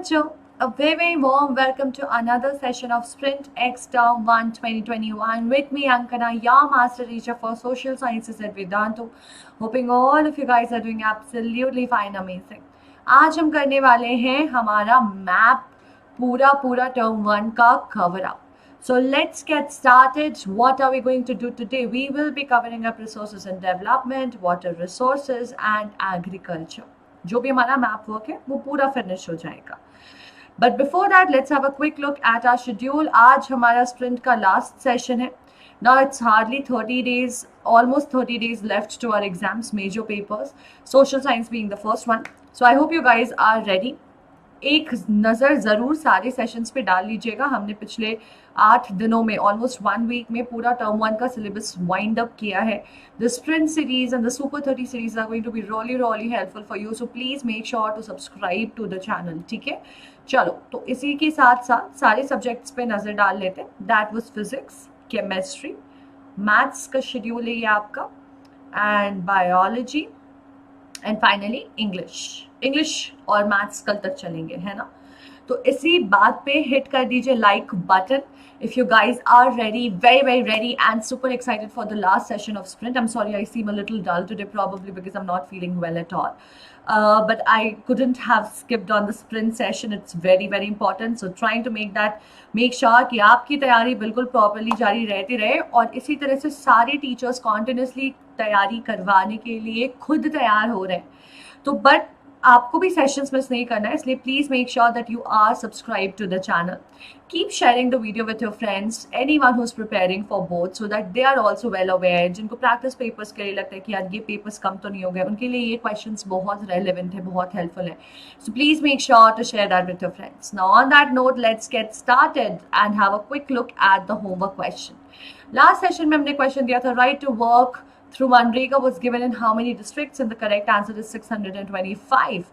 बच्चों, a very warm welcome to another session of Sprint X Term 1 2021 with me Ankana, your master teacher for social sciences at Vedantu. Hoping all of you guys are doing absolutely fine, amazing. आज हम करने वाले हैं हमारा map पूरा term 1 का cover up. So let's get started. What are we going to do today? We will be covering up resources and development, water resources and agriculture. जो भी हमारा मैप वर्क है वो पूरा फिनिश हो जाएगा. But before that let's have a quick look at our schedule. आज हमारा स्प्रिंट का लास्ट सेशन है. Now it's hardly 30 days, almost 30 days left to our exams, major papers, social science being the first one. So I hope you guys are ready. एक नज़र ज़रूर सारे sessions पे डाल लीजिएगा. हमने पिछले 8 दिनों में ऑलमोस्ट 1 वीक में पूरा टर्म 1 का सिलेबस वाइंड अप किया है. The sprint series and the super 30 series are going to be really helpful for you. So please make sure to subscribe to the channel. ठीक है, चलो तो इसी के साथ साथ सारे सब्जेक्ट्स पे नज़र डाल लेते हैं. That was physics, chemistry, maths का शेड्यूल है ये आपका, and biology, and finally English और मैथ्स कल तक चलेंगे, है ना. तो इसी बात पे हिट कर दीजिए like button if you guys are ready, very ready and super excited for the last session of sprint. I'm sorry I seem a little dull today, probably because I'm not feeling well at all, but I couldn't have skipped on the sprint session. It's very important, so trying to make sure कि आपकी तैयारी बिल्कुल properly जारी रहती रहे. और इसी तरह से सारे टीचर्स कॉन्टिन्यूसली तैयारी करवाने के लिए खुद तैयार हो रहे हैं. तो बट आपको भी सेशंस मिस नहीं करना है, इसलिए please make sure that you are subscribe to the channel. Keep sharing the video with your friends, anyone who is preparing for both, so that they are also well aware. जिनको practice papers के लिए लगता है कि यार ये papers कम तो नहीं हो गए, उनके लिए ये क्वेश्चंस बहुत रेलिवेंट है, बहुत हेल्पफुल है. So please make sure to share that with your friends. Now on that note let's get started and have a quick look at the homework question. Last session में हमने question दिया था right to work through Manrega was given in how many districts, and the correct answer is 625.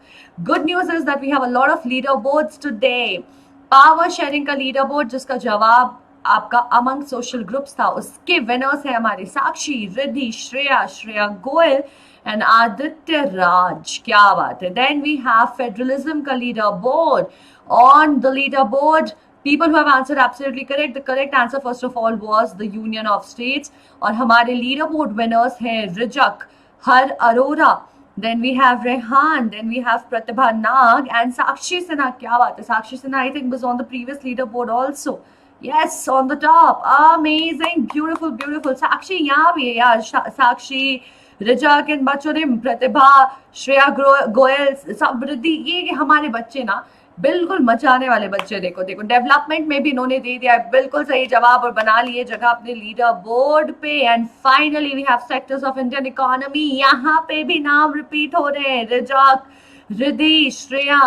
Good news is that we have a lot of leaderboards today. Power sharing का leaderboard जिसका जवाब आपका among social groups था, उसके winners हैं हमारे साक्षी, Riddhi, Shreya Goyal and Aditya Raj. क्या बात है. Then we have federalism का leaderboard. On the leaderboard, people who have answered absolutely correct. The correct answer first of all was the Union of States. और हमारे leaderboard winners हैं रिजक, हर Arora, then we have Rehan, then we have Pratibha Nag and Sakshi Sinha. क्या बात है. Sakshi Sinha I think was on the previous leaderboard also. Yes, on the top. Amazing, beautiful. Sakshi यहाँ भी है यार. साक्षी, रिजक इन बच्चों ने, प्रतिभा, श्रेया गोयल, सब रिद्धि, ये हमारे बच्चे ना बिल्कुल मचाने वाले बच्चे. देखो डेवलपमेंट में भी इन्होंने दे दिया है बिल्कुल सही जवाब और बना लिए जगह अपने लीडर बोर्ड पे. And finally we have sectors of Indian economy. यहाँ पे भी नाम रिपीट हो रहे हैं, रिजक, Riddhi, Shreya,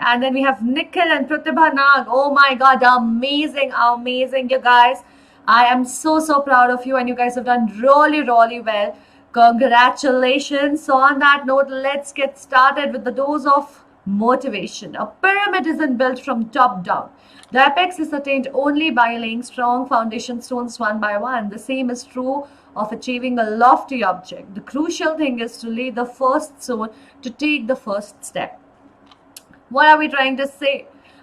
and then we have Nikhil and Pratibha Nag. Oh my god, amazing you guys. I am so proud of you and you guys have done really well. Congratulations. So on that note, let's get started with the dose of motivation. A pyramid isn't built from top down. The apex is attained only by laying strong foundation stones one by one. The same is true of achieving a lofty object. The crucial thing is to lay the first stone, to take the first step. What are we trying to say?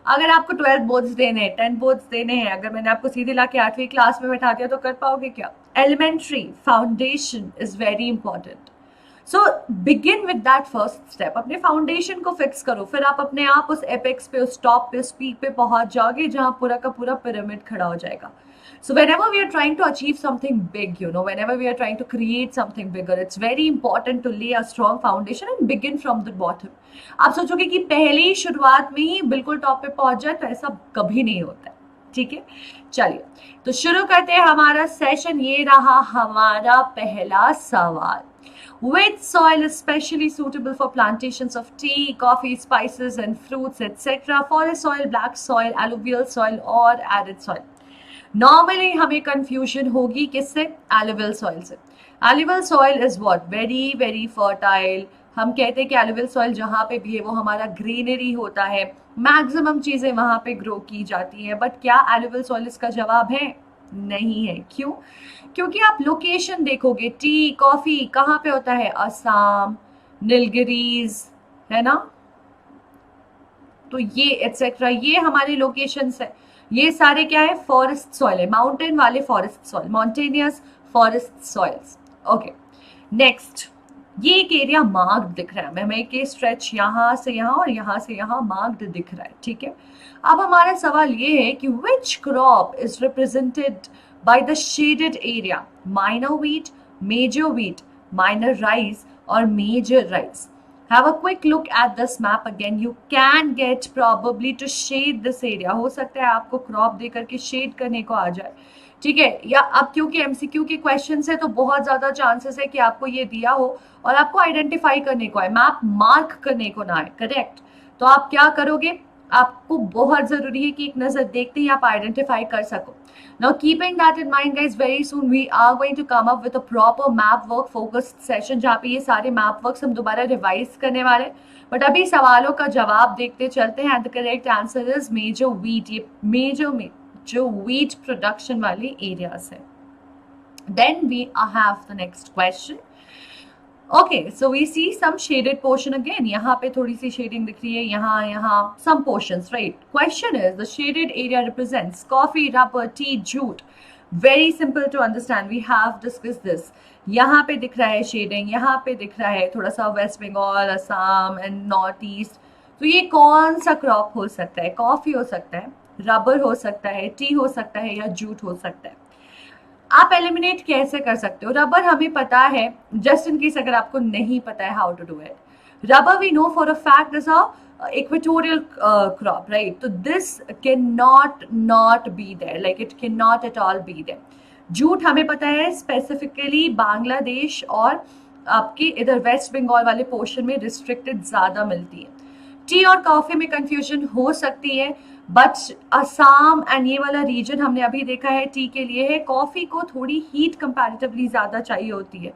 अगर आपको 12 boards देने हैं, 10 boards देने हैं, अगर मैंने आपको सीधे लाके 8वीं क्लास में बैठा दिया तो कर पाओगे क्या? Elementary foundation is very important. So begin with that first step. अपने फाउंडेशन को फिक्स करो, फिर आप अपने आप उस एपेक्स पे, उस टॉप पे, उस पीक पे पहुंच जाओगे जहां पूरा का पूरा पिरामिड खड़ा हो जाएगा. So whenever we are trying to achieve something big, whenever we are trying to create something bigger, it's very important to lay a strong foundation and begin from the bottom. आप सोचोगे कि पहले ही शुरुआत में ही बिल्कुल टॉप पे पहुंच जाए, तो ऐसा कभी नहीं होता है. ठीक है, चलिए तो शुरू करते हैं हमारा सेशन. ये रहा हमारा पहला सवाल. Which soil is specially suitable for plantations of tea, coffee, spices and fruits, etc.? Forest soil, black soil, alluvial soil or arid soil? Normally हमें कंफ्यूजन होगी किससे? एलुवियल सॉइल से. Alluvial soil is what? Very fertile. हम कहते हैं कि alluvial soil जहाँ पे भी है वो हमारा ग्रीनरी होता है, मैक्सिमम चीजें वहां पे ग्रो की जाती है. बट क्या एलुवियल सॉइल इसका जवाब है? नहीं है. क्यों? क्योंकि आप लोकेशन देखोगे, टी, कॉफी कहाँ पे होता है? असम, नीलगिरीज, है ना, तो ये एटसेट्रा, ये हमारे लोकेशंस है। ये सारे क्या है, फॉरेस्ट सॉइल है, माउंटेन वाले forest soil, mountainous forest soils. Okay, next, ये एक एरिया मार्क्ड दिख रहा है हमें, एक स्ट्रेच यहाँ से यहाँ और यहाँ से यहाँ मार्क्ड दिख रहा है, ठीक है। अब हमारा सवाल ये है कि which crop is represented by the shaded area, minor wheat, major wheat, minor rice और major rice. Have a quick look at this map again. You can get probably to shade this area. हो सकता है आपको crop दे करके shade करने को आ जाए, ठीक है। या अब क्योंकि एमसीक्यू के क्वेश्चंस है तो बहुत ज्यादा चांसेस है कि आपको ये दिया हो और आपको आइडेंटिफाई करने को आए, मैप मार्क करने को ना आए, करेक्ट। तो आप क्या करोगे, आपको बहुत जरूरी है कि एक नजर देखते ही आप आइडेंटिफाई कर सको। Now keeping that in mind guys, very soon we are going to come up with a proper map work focused session जहाँ पे ये सारे map works हम दोबारा रिवाइज करने वाले। बट अभी सवालों का जवाब देखते चलते हैं। The correct answer is major wheat. ये मेजर में जो व्हीट प्रोडक्शन वाले एरियाज है। Then we have the next question. Okay, so we see some shaded portion again, यहाँ पे थोड़ी सी शेडिंग दिख रही है, यहाँ some portions, right. Question is the shaded area represents coffee, rubber, tea, jute. Very simple to understand, we have discuss this. यहाँ पे दिख रहा है शेडिंग, यहाँ पे दिख रहा है थोड़ा सा वेस्ट बंगाल, असम एंड नॉर्थ ईस्ट। तो ये कौन सा क्रॉप हो सकता है? कॉफी हो सकता है, रबर हो सकता है, टी हो सकता है या जूट हो सकता है। आप एलिमिनेट कैसे कर सकते हो? रबर हमें पता है, जस्ट इन केस अगर आपको नहीं पता है how to do it. Rubber we know for a fact is a equatorial crop, right. तो this can not be there, like it can not at all be there. Jute हमें पता है specifically Bangladesh और आपके इधर वेस्ट बंगाल वाले portion में restricted ज्यादा मिलती है। टी और कॉफी में कंफ्यूजन हो सकती है, बट असम एंड ये वाला रीजन हमने अभी देखा है टी के लिए है। कॉफी को थोड़ी हीट कंपैरेटिवली ज्यादा चाहिए होती है,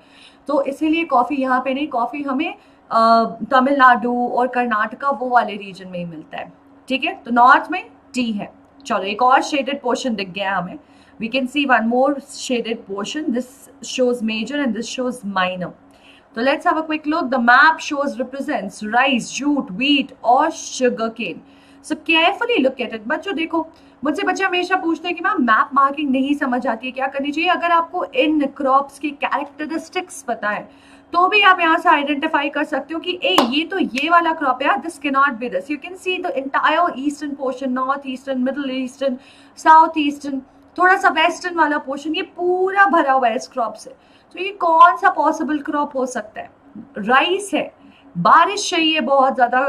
तो इसीलिए कॉफी यहाँ पे नहीं, कॉफी हमें तमिलनाडु और कर्नाटका वो वाले रीजन में ही मिलता है, ठीक है। तो नॉर्थ में टी है। चलो एक और शेडेड पोर्शन दिख गया हमें। We can see one more shaded portion, this shows major and this shows minor. So let's have a quick look. The map shows represents rice, jute, wheat or sugarcane. So carefully look at it. बच्चों देखो, मुझसे बच्चे हमेशा पूछते हैं कि ma'am map marking नहीं समझ आती है, क्या करनी चाहिए? अगर आपको इन क्रॉप्स की कैरेक्टरिस्टिक्स पता है तो भी आप यहाँ से आइडेंटिफाई कर सकते हो कि ये तो ये वाला क्रॉप है, this can not B this. You can see the entire eastern portion, north eastern, middle eastern, south eastern, थोड़ा सा वेस्टर्न वाला पोर्शन, ये पूरा भरा हुआ है इस क्रॉप से। तो ये कौन सा पॉसिबल क्रॉप हो सकता है? राइस है, बारिश चाहिए बहुत ज्यादा,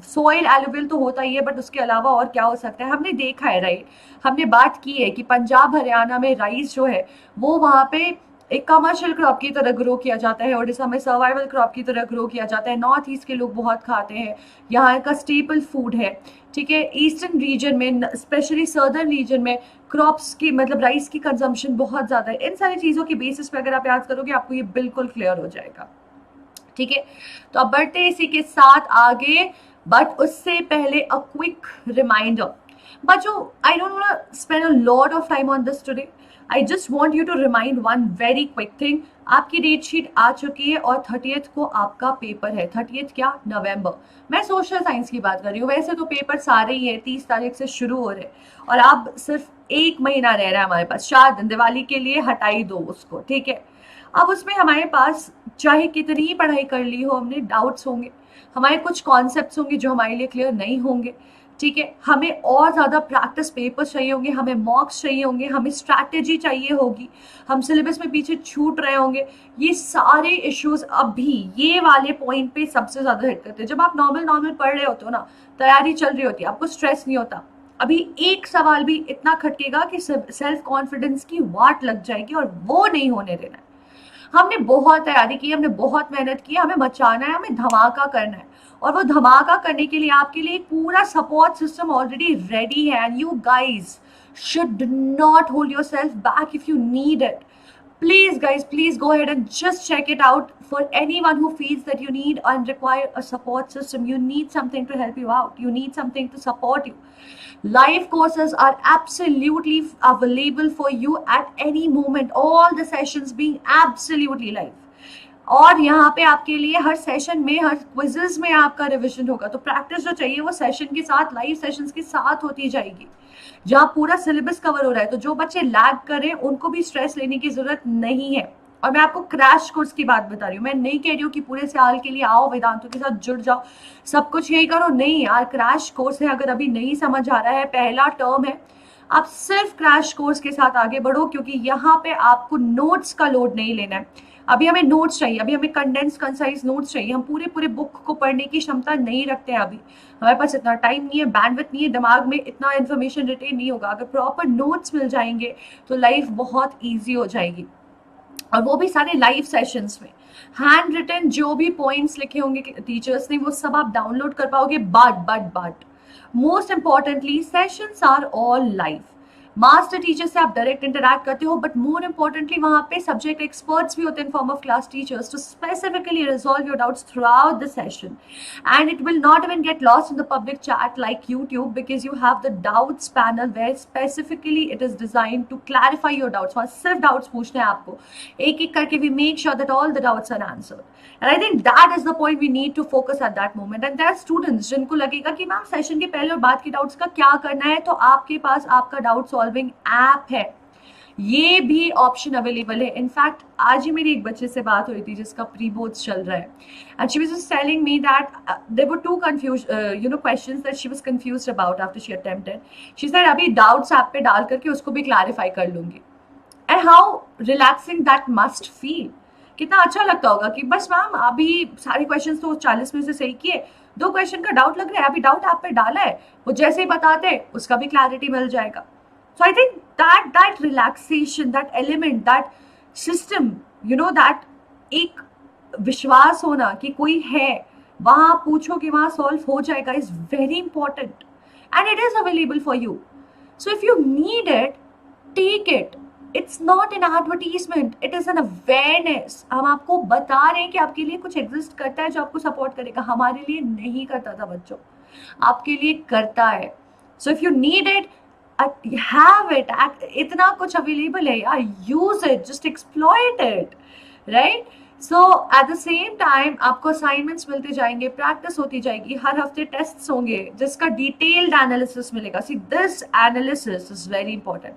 सोइल एलुवियल तो होता ही है, बट उसके अलावा और क्या हो सकता है? हमने देखा है, राइट, हमने बात की है कि पंजाब हरियाणा में राइस जो है वो वहाँ पे एक कमर्शियल क्रॉप की तरह ग्रो किया जाता है, ओडिशा में सर्वाइवल क्रॉप की तरह ग्रो किया जाता है। नॉर्थ ईस्ट के लोग बहुत खाते हैं, यहाँ का स्टेपल फूड है, ठीक है। ईस्टर्न रीजन में, स्पेशली सर्दर्न रीजन में क्रॉप्स की मतलब राइस की कंजम्पशन बहुत ज़्यादा है। इन सारी चीज़ों की बेसिस पे अगर आप याद करोगे आपको ये बिल्कुल क्लियर हो जाएगा, ठीक है। तो अब बढ़ते इसी के साथ आगे, बट उससे पहले अ क्विक रिमाइंडर। बच्चों, I don't want to spend a lot of time on this today, I just want you to remind one very quick thing. आपकी डेट शीट आ चुकी है और 30th को आपका पेपर है। 30th क्या? नवंबर। मैं सोशल साइंस की बात कर रही हूँ, वैसे तो पेपर सारे ही है, 30 तारीख से शुरू हो रहे और अब सिर्फ 1 महीना रह रहा है हमारे पास, 4 दिन, दिवाली के लिए हटाई दो उसको, ठीक है। अब उसमें हमारे पास चाहे कितनी ही पढ़ाई कर ली हो, हमने डाउट्स होंगे, हमारे कुछ कॉन्सेप्ट्स होंगे जो हमारे लिए क्लियर नहीं होंगे, ठीक है। हमें और ज़्यादा प्रैक्टिस पेपर्स चाहिए होंगे, हमें मॉक्स चाहिए होंगे, हमें स्ट्रैटेजी चाहिए होगी, हम सिलेबस में पीछे छूट रहे होंगे। ये सारे इश्यूज अभी ये वाले पॉइंट पे सबसे ज़्यादा हिट करते हैं। जब आप नॉर्मल पढ़ रहे होते हो ना, तैयारी चल रही होती है, आपको स्ट्रेस नहीं होता। अभी एक सवाल भी इतना खटकेगा कि सेल्फ कॉन्फिडेंस की वाट लग जाएगी और वो नहीं होने देना है। हमने बहुत तैयारी की, हमने बहुत मेहनत की, हमें मचाना है, हमें धमाका करना है, और वो धमाका करने के लिए आपके लिए एक पूरा सपोर्ट सिस्टम ऑलरेडी रेडी है। And you guys should not hold your self back if you need it. Please guys, please go ahead and just check it out. For anyone who feels that you need and require a support system, you need something to help you out, you need something to support you. Live courses are absolutely available for you at any moment, all the sessions being absolutely live. और यहाँ पे आपके लिए हर session में, हर quizzes में आपका revision होगा। तो प्रैक्टिस जो चाहिए वो सेशन के साथ, लाइव सेशंस के साथ होती जाएगी, जहाँ पूरा सिलेबस कवर हो रहा है। तो जो बच्चे लैग कर रहे हैं उनको भी स्ट्रेस लेने की जरूरत नहीं है। और मैं आपको क्रैश कोर्स की बात बता रही हूँ, मैं नहीं कह रही हूँ कि पूरे साल के लिए आओ वेदांतों के साथ जुड़ जाओ, सब कुछ यही करो, नहीं यार, क्रैश कोर्स है। अगर अभी नहीं समझ आ रहा है, पहला टर्म है, आप सिर्फ क्रैश कोर्स के साथ आगे बढ़ो, क्योंकि यहाँ पे आपको नोट्स का लोड नहीं लेना है। अभी हमें नोट्स चाहिए, अभी हमें कंडेंस कंसाइज नोट्स चाहिए। हम पूरे पूरे बुक को पढ़ने की क्षमता नहीं रखते हैं अभी, हमारे पास इतना टाइम नहीं है, बैंडविड्थ नहीं है, दिमाग में इतना इन्फॉर्मेशन रिटेन नहीं होगा। अगर प्रॉपर नोट्स मिल जाएंगे तो लाइफ बहुत ईजी हो जाएगी, और वो भी सारे लाइव सेशंस में। हैंड रिटन जो भी पॉइंट्स लिखे होंगे टीचर्स ने, वो सब आप डाउनलोड कर पाओगे। But most importantly sessions are all live. Master teacher से आप डायरेक्ट इंटरैक्ट करते हो, बट मोर इंपॉर्टेंटली वहां पे सब्जेक्ट एक्सपर्ट्स भी होते हैं in form of class teachers to specifically resolve your doubts throughout the session, and it will not even get lost in the public chat like YouTube, because you have the doubts panel where specifically it is design to clarify your doubts. वहां सिर्फ doubts पूछने हैं आपको, एक एक करके we make sure that all the doubts are answered. And I think that is the point we need to focus at that moment. And there are students जिनको लगेगा कि मैम सेशन के पहले और बाद के डाउट्स का क्या करना है, तो आपके पास आपका डाउट सॉल्विंग ऐप है, ये भी ऑप्शन अवेलेबल है। इनफैक्ट आज ही मेरी एक बच्चे से बात हुई थी जिसका प्री बोर्ड्स चल रहा है, and she was just telling me that there were two questions that she was confused about after she attempted. She said अभी डाउट्स ऐप पे डाल करके उसको भी क्लैरिफाई कर लूंगी। And how relaxing that must feel, कितना अच्छा लगता होगा कि बस मैम अभी सारे क्वेश्चंस तो 40 में से सही किए, 2 क्वेश्चन का डाउट लग रहा है, अभी डाउट ऐप पे डाला है, वो जैसे ही बताते उसका भी क्लैरिटी मिल जाएगा। So I think that relaxation, that element, that system, that एक विश्वास होना कि कोई है वहां, पूछो कि वहां सॉल्व हो जाएगा, is very important and it is available for you. So if you need it, take it. It's not an advertisement, it is an awareness. हम आपको बता रहे हैं कि आपके लिए कुछ एग्जिस्ट करता है जो आपको सपोर्ट करेगा। हमारे लिए नहीं करता था बच्चों, आपके लिए करता है। So if you need it, have it, इतना कुछ अवेलेबल है यार, use it, just exploit it, right. So at the same time आपको असाइनमेंट्स मिलते जाएंगे, प्रैक्टिस होती जाएगी, हर हफ्ते टेस्ट्स होंगे जिसका डिटेल्ड एनालिसिस मिलेगा। See this analysis is very important.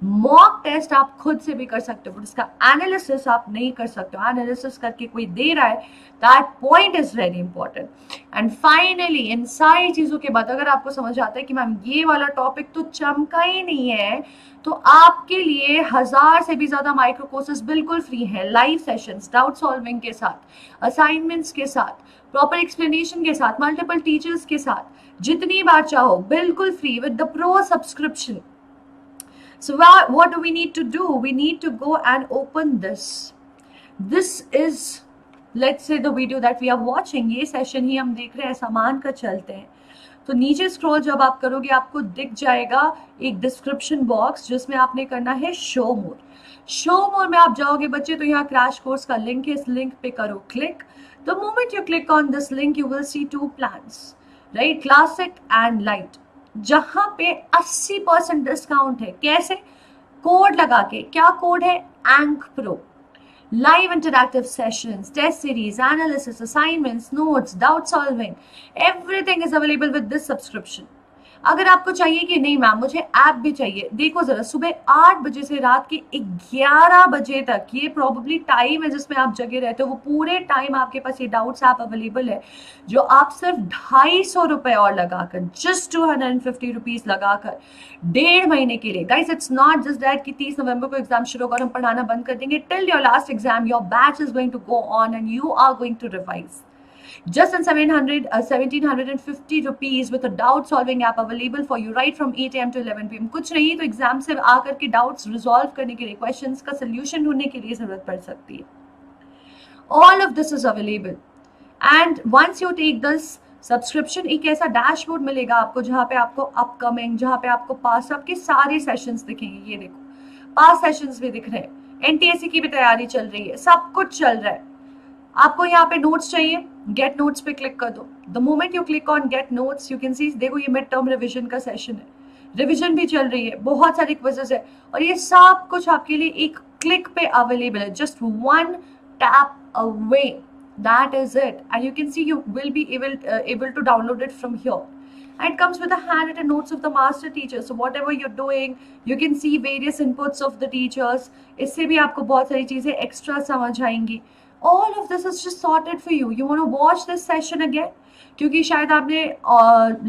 Mock test आप खुद से भी कर सकते हो, बट इसका एनालिसिस आप नहीं कर सकते हो। एनालिसिस करके कोई दे रहा है, that point is very important. And finally in सारी चीजों के बाद अगर आपको समझ आता है कि मैम ये वाला टॉपिक तो चमका ही नहीं है, तो आपके लिए 1000 से भी ज्यादा माइक्रो कोर्सेज बिल्कुल फ्री हैं, लाइव सेशंस, डाउट सॉल्विंग के साथ, असाइनमेंट्स के साथ, प्रॉपर एक्सप्लेनेशन के साथ, मल्टीपल टीचर्स के साथ, जितनी बार चाहो बिल्कुल free with the pro subscription. So what do we need to do? We need to go and open this. This is, let's say, the video that we are watching. ये session ही हम देख रहे हैं, सामान का चलते हैं। तो नीचे स्क्रॉल जब आप करोगे आपको दिख जाएगा एक डिस्क्रिप्शन बॉक्स जिसमें आपने करना है शो मोर। शो मोर में आप जाओगे बच्चे तो यहाँ क्रैश कोर्स का लिंक है, इस लिंक पे करो click. The moment you click on this link you will see 2 plans, right, classic and light, जहां पे 80% डिस्काउंट है। कैसे? कोड लगा के। क्या कोड है? एंक pro. Live interactive sessions, test series, analysis, assignments, notes, doubt solving, everything is available with this subscription. अगर आपको चाहिए कि नहीं मैम मुझे ऐप भी चाहिए, देखो जरा, सुबह 8 बजे से रात के 11 बजे तक ये प्रोबेबली टाइम है जिसमें आप जगे रहते हो, वो पूरे टाइम आपके पास ये डाउट्स ऐप अवेलेबल है, जो आप सिर्फ 250 रुपए और लगाकर, जस्ट 250 रुपीज लगाकर 1.5 महीने के लिए। Guys it's not just that कि 30 नवंबर को एग्जाम शुरू होगा और हम पढ़ाना बंद कर देंगे। Till your last exam your batch is going to go on and you are going to revise just in 1750 rupees with a doubt solving app available for you right from 8 AM to 11 PM। कुछ नहीं तो exam से आकर के doubts resolve करने के लिए, questions का सोल्यूशन ढूंढने के लिए जरूरत पड़ सकती है। All of this is available and once you take this subscription, एक ऐसा डैशबोर्ड मिलेगा आपको जहां पे आपको अपकमिंग, जहां पे आपको पास आपके सारे सेशंस दिखेंगे। ये देखो पास सेशंस भी दिख रहे हैं, एनटीएससी की भी तैयारी चल रही है, सब कुछ चल रहा है। आपको यहाँ पे नोट्स चाहिए, गेट नोट्स पे क्लिक कर दो। The moment you click on gate notes you can see, देखो ये मिड टर्म रिविजन का सेशन है, रिविजन भी चल रही है, बहुत सारे क्विजेस है, और ये सब कुछ आपके लिए एक क्लिक पे अवेलेबल है। Just 1 tap away. That is it. And you can see you will be able to download it from here. And it comes with the handwritten notes of the master teacher. So whatever you're doing, you can see various inputs of the teachers. इससे भी आपको बहुत सारी चीज़ें extra समझ आएंगी. All of this is just sorted for you. You want to watch this session again? क्योंकि शायद आपने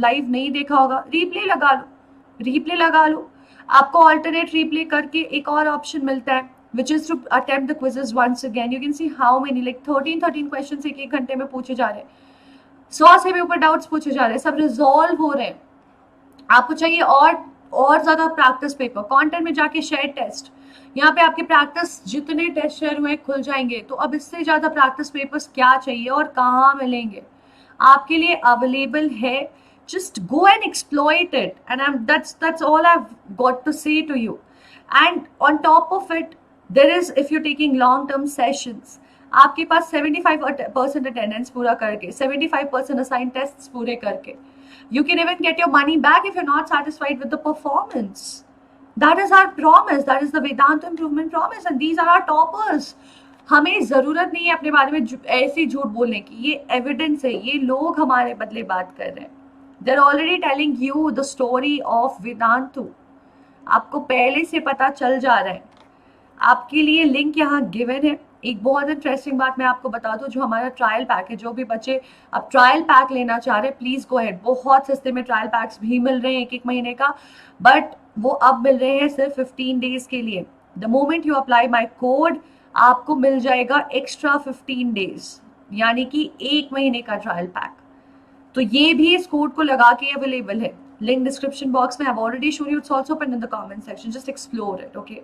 लाइव नहीं देखा होगा. रिप्ले लगा लो. आपको ऑल्टरनेट रिप्ले करके एक और ऑप्शन मिलता है, which is to attempt the quizzes once again. You can see how many, like 13 questions एक घंटे में पूछे जा रहे हैं. 100 से भी ऊपर डाउट्स पूछे जा रहे हैं, सब रिजॉल्व हो रहे हैं. आपको चाहिए और ज्यादा प्रैक्टिस पेपर. कंटेंट में जाके शेयर टेस्ट, यहाँ पे आपके प्रैक्टिस जितने टेस्ट शेयर हुए खुल जाएंगे. तो अब इससे ज्यादा प्रैक्टिस पेपर्स क्या चाहिए और कहाँ मिलेंगे? आपके लिए अवेलेबल है. Just go and exploit it, and that's all I've got to say to you. And on top of it, there is, if you're taking long-term sessions, आपके पास 75% attendance पूरा करके, 75% assigned tests पूरे करके, you can even get your money back if you're not satisfied with the performance. That is our promise. That is the Vedanta Improvement Promise, and these are our toppers. हमें जरूरत नहीं है अपने बारे में ऐसे झूठ बोलने की. ये एविडेंस है. ये लोग हमारे बदले बात कर रहे हैं. They're already telling you the story of Vedantu. आपको पहले से पता चल जा रहा है. आपके लिए लिंक यहाँ गिवन है. एक बहुत इंटरेस्टिंग बात मैं आपको बता दूं, जो हमारा ट्रायल पैक है, जो भी बच्चे अब ट्रायल पैक लेना चाह रहे हैं, प्लीज गो अहेड. बहुत सस्ते में ट्रायल पैक्स भी मिल रहे हैं एक महीने का, बट वो अब मिल रहे हैं सिर्फ 15 डेज के लिए. The moment you apply my code, आपको मिल जाएगा एक्स्ट्रा 15 डेज, यानी कि एक महीने का ट्रायल पैक. तो ये भी इस कोड को लगा के अवेलेबल है. लिंक डिस्क्रिप्शन बॉक्स में. I have already showed you. It's also pin in the comment section. Just explore it. Okay,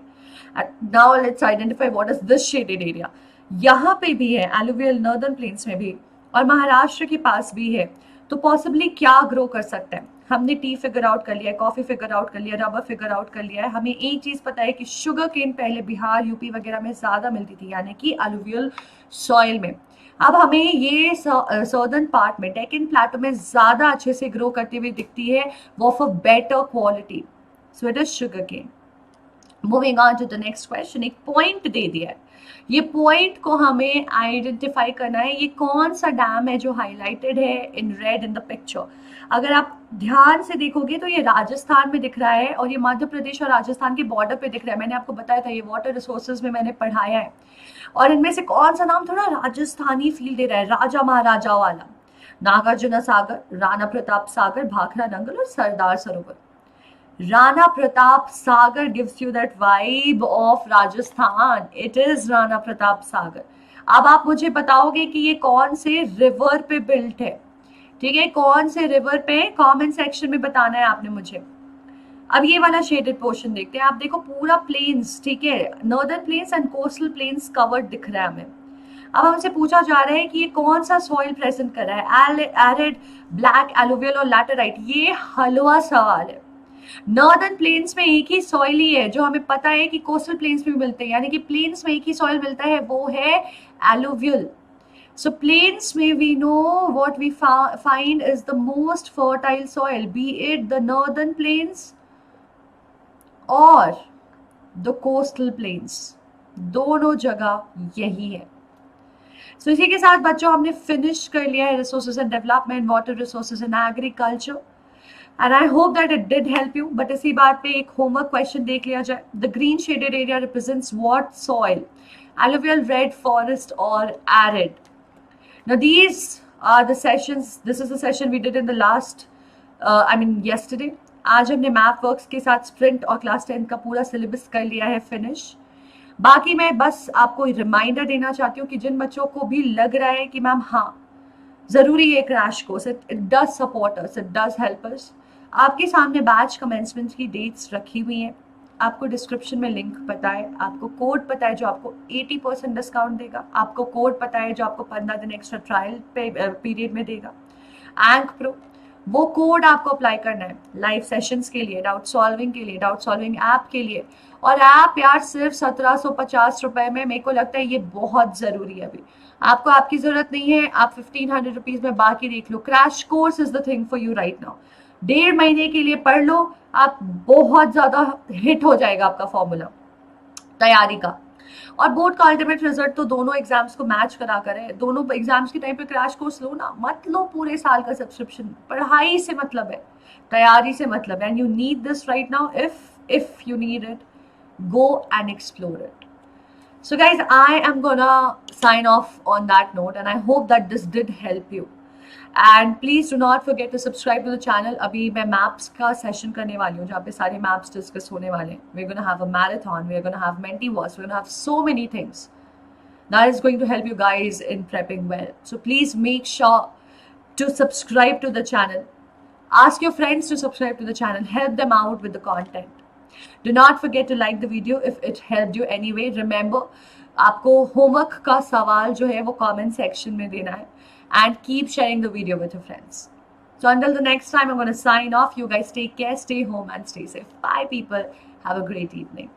now let's identify what is this shaded area. यहाँ पे भी है एलुवियल नॉर्दर्न प्लेन्स में भी, और महाराष्ट्र के पास भी है. तो पॉसिबली क्या ग्रो कर सकता है? हमने टी फिगर आउट कर लिया है, कॉफी फिगर आउट कर लिया, रबर फिगर आउट कर लिया है. हमें एक चीज पता है कि शुगर केन पहले बिहार, यूपी वगैरह में ज्यादा मिलती थी, यानी कि एलुवियल सॉइल में. अब हमें ये सदर्न पार्ट में, डेक्कन प्लेटो में ज्यादा अच्छे से ग्रो करती हुई दिखती है, वो of a better quality. So it is sugar cane. Moving on to the next question. एक पॉइंट दे दिया है. ये पॉइंट को हमें आइडेंटिफाई करना है. ये कौन सा डैम है जो हाईलाइटेड है in red in the picture? अगर आप ध्यान से देखोगे तो ये राजस्थान में दिख रहा है, और ये मध्य प्रदेश और राजस्थान के बॉर्डर पे दिख रहा है. मैंने आपको बताया था, ये वाटर रिसोर्सेज में मैंने पढ़ाया है. और इनमें से कौन सा नाम थोड़ा राजस्थानी फील दे रहा है? राजा महाराजा वाला. नागार्जुन सागर, राणा प्रताप सागर, भाखड़ा नंगल और Sardar Sarovar. Rana Pratap Sagar gives you that vibe of Rajasthan. It is Rana Pratap Sagar. अब आप मुझे बताओगे कि ये कौन से रिवर पे बिल्ट है. ठीक है, कौन से रिवर पे? कमेंट सेक्शन में बताना है आपने मुझे. अब ये वाला शेडेड पोर्शन देखते हैं. आप देखो पूरा प्लेन्स, ठीक है, northern plains and coastal planes covered दिख रहा है हमें. अब हमसे पूछा जा रहा है कि ये कौन सा सॉइल प्रेजेंट कर रहा है? एरिड, ब्लैक, एलुवियल और लैटेराइट. ये हलवा सवाल है. नॉर्दर्न प्लेन्स में एक ही सॉइल ही है जो हमें पता है कि कोस्टल प्लेन्स में भी मिलते हैं, यानी कि प्लेन्स में एक ही सॉइल मिलता है, वो है एलुवियल. So plains में we know what we find is the most fertile soil, be it the northern plains or the coastal plains. दोनों जगह यही है. So इसी के साथ बच्चों हमने फिनिश कर लिया है resources and development, water resources and agriculture, and I hope that it did help you. But इसी बात पे एक होमवर्क क्वेश्चन देख लिया जाए. The green shaded area represents what soil? Alluvial, red forest और arid. Now these are the sessions. This is the session we did in the last, yesterday. आज हमने मैथ वर्क्स के साथ स्प्रिंट और class 10 का पूरा सिलेबस कर लिया है फिनिश. बाकी मैं बस आपको रिमाइंडर देना चाहती हूँ कि जिन बच्चों को भी लग रहा है कि मैम हाँ जरूरी है crash course, it does support us, it does help us. आपके सामने बैच कमेंसमेंट की डेट्स रखी हुई हैं. आपको डिस्क्रिप्शन में लिंक पता है, आपको कोड पता है जो आपको 80% डिस्काउंट देगा, आपको कोड पता है जो आपको 15 दिन एक्स्ट्रा ट्रायल पीरियड में देगा. एंक प्रो, वो कोड आपको अप्लाई करना है लाइव सेशंस के लिए, डाउट सॉल्विंग के लिए, डाउट सॉल्विंग ऐप के लिए. और ऐप यार सिर्फ 1750 रुपए में, मेरे को लगता है ये बहुत ज़रूरी है. अभी आपको आपकी ज़रूरत नहीं है, आप 1500 रुपीज़ में बाकी देख लो. Crash course is the thing for you right now. 1.5 महीने के लिए पढ़ लो, आप बहुत ज़्यादा हिट हो जाएगा आपका फॉर्मूला तैयारी का. और बोर्ड का अल्टीमेट रिजल्ट तो दोनों एग्जाम्स को मैच करा कर है। दोनों एग्जाम्स के टाइम पे क्रैश कोर्स लो ना, मत लो पूरे साल का सब्सक्रिप्शन। पढ़ाई से मतलब है, तैयारी से मतलब है, and you need this right now. If you need it, go and explore it. So guys, I am gonna sign off on that note, and I hope that this did help you. And please do not forget to subscribe to the channel. अभी मैं maps का session करने वाली हूँ जहाँ पे सारे maps discuss होने वाले हैं. We're gonna have a marathon, we're gonna have Menti Wars, we're gonna have so many things that is going to help you guys in prepping well. So please make sure to subscribe to the channel. Ask your friends to subscribe to the channel. Help them out with the content. Do not forget to like the video if it helped you anyway. Remember, आपको homework का सवाल जो है वो comment section में देना है. And keep sharing the video with your friends. So until the next time, I'm going to sign off. You guys take care, stay home and stay safe. Bye people. Have a great evening.